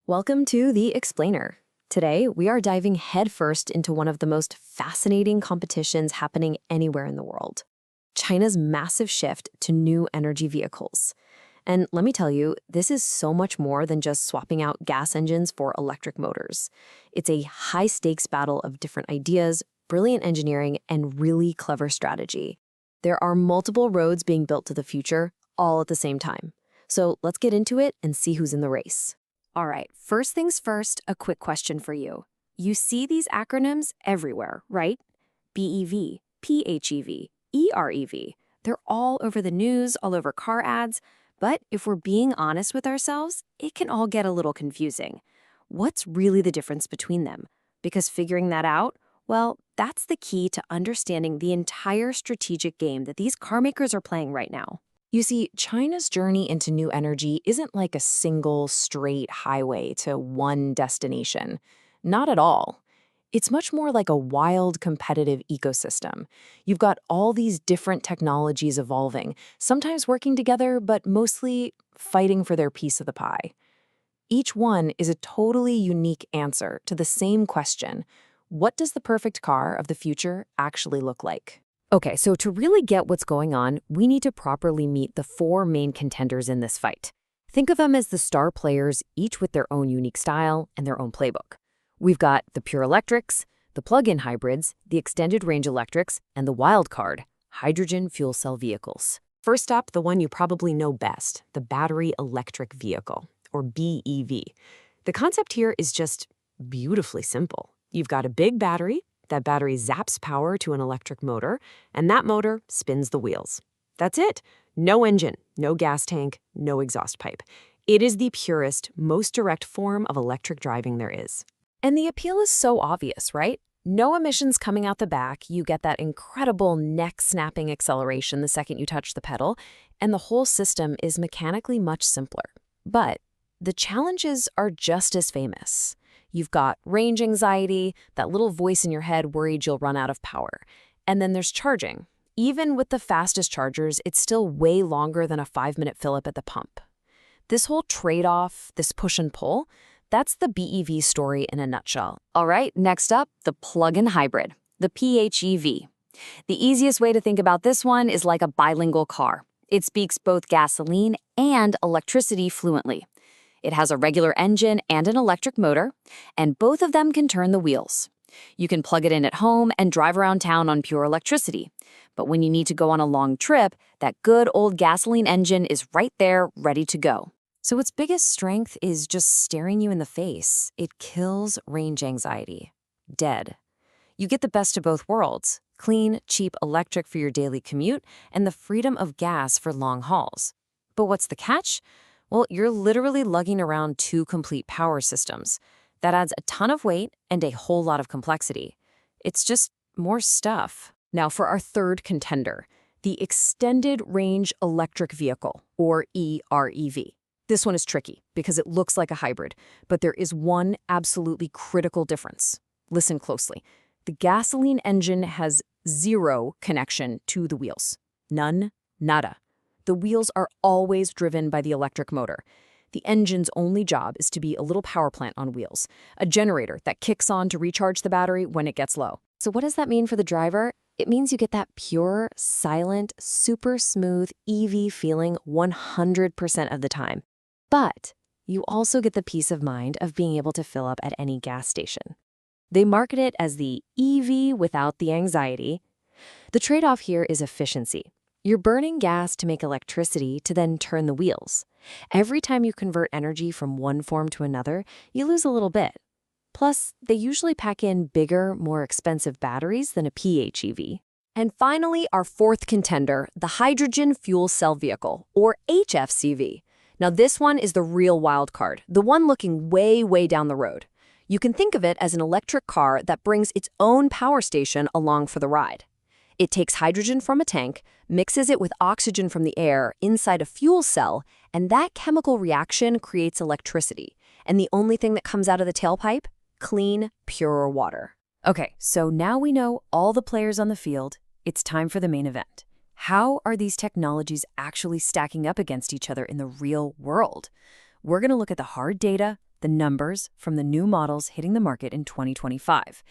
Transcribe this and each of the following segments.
Welcome to The Explainer. Today, we are diving headfirst into one of the most fascinating competitions happening anywhere in the world, China's massive shift to new energy vehicles. And let me tell you, this is so much more than just swapping out gas engines for electric motors. It's a high-stakes battle of different ideas, brilliant engineering, and really clever strategy. There are multiple roads being built to the future, all at the same time. So let's get into it and see who's in the race. All right, first things first, a quick question for you. You see these acronyms everywhere, right? BEV, PHEV, EREV. They're all over the news, all over car ads. But if we're being honest with ourselves, it can all get a little confusing. What's really the difference between them? Because figuring that out, well, that's the key to understanding the entire strategic game that these car makers are playing right now. You see, China's journey into new energy isn't like a single, straight highway to one destination. Not at all. It's much more like a wild, competitive ecosystem. You've got all these different technologies evolving, sometimes working together, but mostly fighting for their piece of the pie. Each one is a totally unique answer to the same question: what does the perfect car of the future actually look like? Okay, so to really get what's going on, we need to properly meet the four main contenders in this fight. Think of them as the star players, each with their own unique style and their own playbook. We've got the pure electrics, the plug-in hybrids, the extended range electrics, and the wild card, hydrogen fuel cell vehicles. First up, the one you probably know best, the battery electric vehicle, or BEV. The concept here is just beautifully simple. You've got a big battery. That battery zaps power to an electric motor, and that motor spins the wheels. That's it. No engine, no gas tank, no exhaust pipe. It is the purest, most direct form of electric driving there is. And the appeal is so obvious, right? No emissions coming out the back, you get that incredible neck-snapping acceleration the second you touch the pedal, and the whole system is mechanically much simpler. But the challenges are just as famous. You've got range anxiety, that little voice in your head worried you'll run out of power. And then there's charging. Even with the fastest chargers, it's still way longer than a 5-minute fill-up at the pump. This whole trade-off, this push and pull, that's the BEV story in a nutshell. All right, next up, the plug-in hybrid, the PHEV. The easiest way to think about this one is like a bilingual car. It speaks both gasoline and electricity fluently. It has a regular engine and an electric motor, and both of them can turn the wheels. You can plug it in at home and drive around town on pure electricity. But when you need to go on a long trip, that good old gasoline engine is right there, ready to go. So its biggest strength is just staring you in the face. It kills range anxiety. Dead. You get the best of both worlds: clean, cheap electric for your daily commute, and the freedom of gas for long hauls. But what's the catch? Well, you're literally lugging around two complete power systems. That adds a ton of weight and a whole lot of complexity. It's just more stuff. Now for our third contender, the extended range electric vehicle, or EREV. This one is tricky because it looks like a hybrid, but there is one absolutely critical difference. Listen closely. The gasoline engine has zero connection to the wheels. None, nada. The wheels are always driven by the electric motor. The engine's only job is to be a little power plant on wheels, a generator that kicks on to recharge the battery when it gets low. So what does that mean for the driver? It means you get that pure, silent, super smooth EV feeling 100% of the time. But you also get the peace of mind of being able to fill up at any gas station. They market it as the EV without the anxiety. The trade-off here is efficiency. You're burning gas to make electricity to then turn the wheels. Every time you convert energy from one form to another, you lose a little bit. Plus, they usually pack in bigger, more expensive batteries than a PHEV. And finally, our fourth contender, the hydrogen fuel cell vehicle, or HFCV. Now this one is the real wild card, the one looking way, way down the road. You can think of it as an electric car that brings its own power station along for the ride. It takes hydrogen from a tank, mixes it with oxygen from the air inside a fuel cell, and that chemical reaction creates electricity. And the only thing that comes out of the tailpipe? Clean, pure water. Okay, so now we know all the players on the field. It's time for the main event. How are these technologies actually stacking up against each other in the real world? We're going to look at the hard data, the numbers from the new models hitting the market in 2025.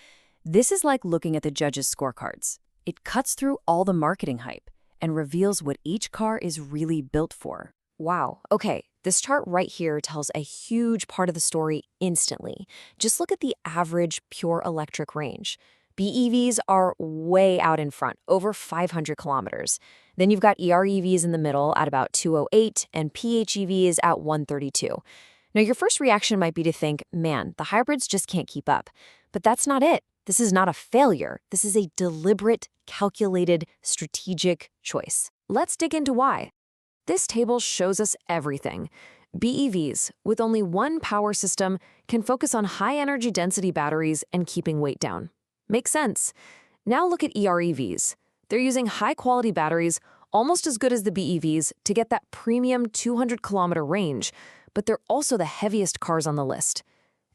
This is like looking at the judges' scorecards. It cuts through all the marketing hype and reveals what each car is really built for. Wow, okay, this chart right here tells a huge part of the story instantly. Just look at the average pure electric range. BEVs are way out in front, over 500 kilometers. Then you've got EREVs in the middle at about 208 and PHEVs at 132. Now, your first reaction might be to think, man, the hybrids just can't keep up. But that's not it. This is not a failure. This is a deliberate, calculated, strategic choice. Let's dig into why. This table shows us everything. BEVs, with only one power system, can focus on high energy density batteries and keeping weight down. Makes sense. Now look at EREVs. They're using high-quality batteries, almost as good as the BEVs, to get that premium 200-kilometer range, but they're also the heaviest cars on the list.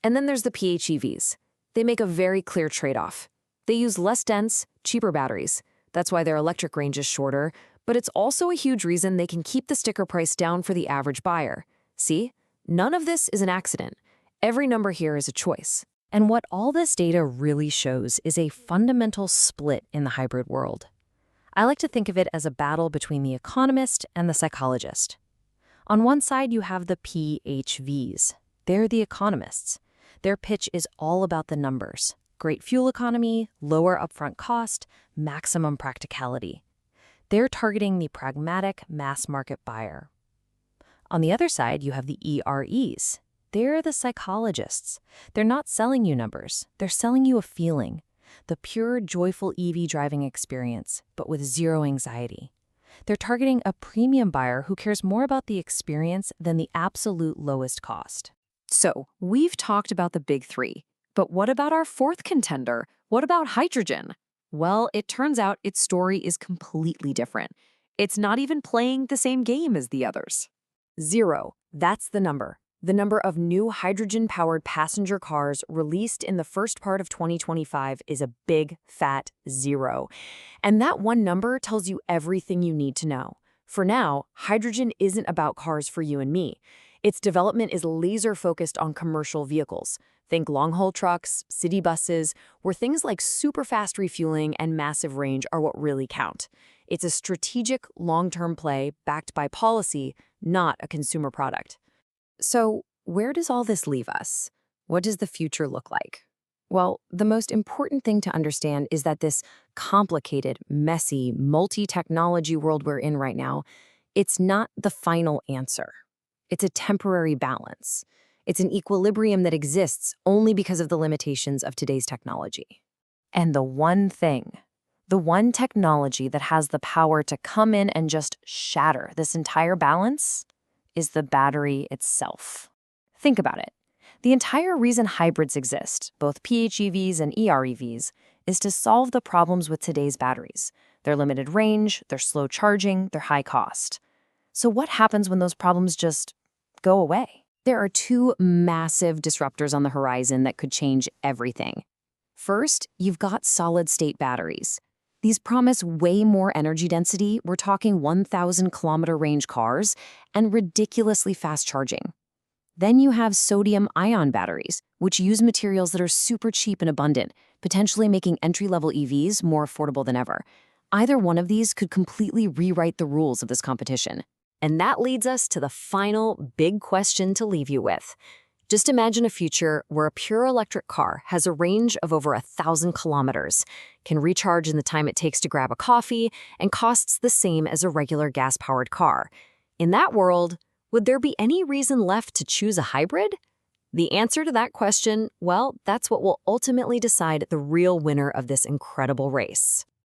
And then there's the PHEVs. They make a very clear trade-off. They use less dense, cheaper batteries. That's why their electric range is shorter, but it's also a huge reason they can keep the sticker price down for the average buyer. See? None of this is an accident. Every number here is a choice. And what all this data really shows is a fundamental split in the hybrid world. I like to think of it as a battle between the economist and the psychologist. On one side, you have the PHVs. They're the economists. Their pitch is all about the numbers. Great fuel economy, lower upfront cost, maximum practicality. They're targeting the pragmatic mass market buyer. On the other side, you have the EREs. They're the psychologists. They're not selling you numbers. They're selling you a feeling. The pure, joyful EV driving experience, but with zero anxiety. They're targeting a premium buyer who cares more about the experience than the absolute lowest cost. So, we've talked about the big three. But what about our fourth contender? What about hydrogen? Well, it turns out its story is completely different. It's not even playing the same game as the others. 0. That's the number. The number of new hydrogen-powered passenger cars released in the first part of 2025 is a big, fat 0. And that one number tells you everything you need to know. For now, hydrogen isn't about cars for you and me. Its development is laser-focused on commercial vehicles. Think long-haul trucks, city buses, where things like super-fast refueling and massive range are what really count. It's a strategic, long-term play backed by policy, not a consumer product. So, where does all this leave us? What does the future look like? Well, the most important thing to understand is that this complicated, messy, multi-technology world we're in right now, it's not the final answer. It's a temporary balance. It's an equilibrium that exists only because of the limitations of today's technology. And the one technology that has the power to come in and just shatter this entire balance is the battery itself. Think about it. The entire reason hybrids exist, both PHEVs and EREVs, is to solve the problems with today's batteries. Their limited range, their slow charging, their high cost. So what happens when those problems just go away? There are two massive disruptors on the horizon that could change everything. First, you've got solid-state batteries. These promise way more energy density. We're talking 1,000-kilometer range cars and ridiculously fast charging. Then you have sodium-ion batteries, which use materials that are super cheap and abundant, potentially making entry-level EVs more affordable than ever. Either one of these could completely rewrite the rules of this competition. And that leads us to the final big question to leave you with. Just imagine a future where a pure electric car has a range of over 1,000 kilometers, can recharge in the time it takes to grab a coffee, and costs the same as a regular gas-powered car. In that world, would there be any reason left to choose a hybrid? The answer to that question, well, that's what will ultimately decide the real winner of this incredible race.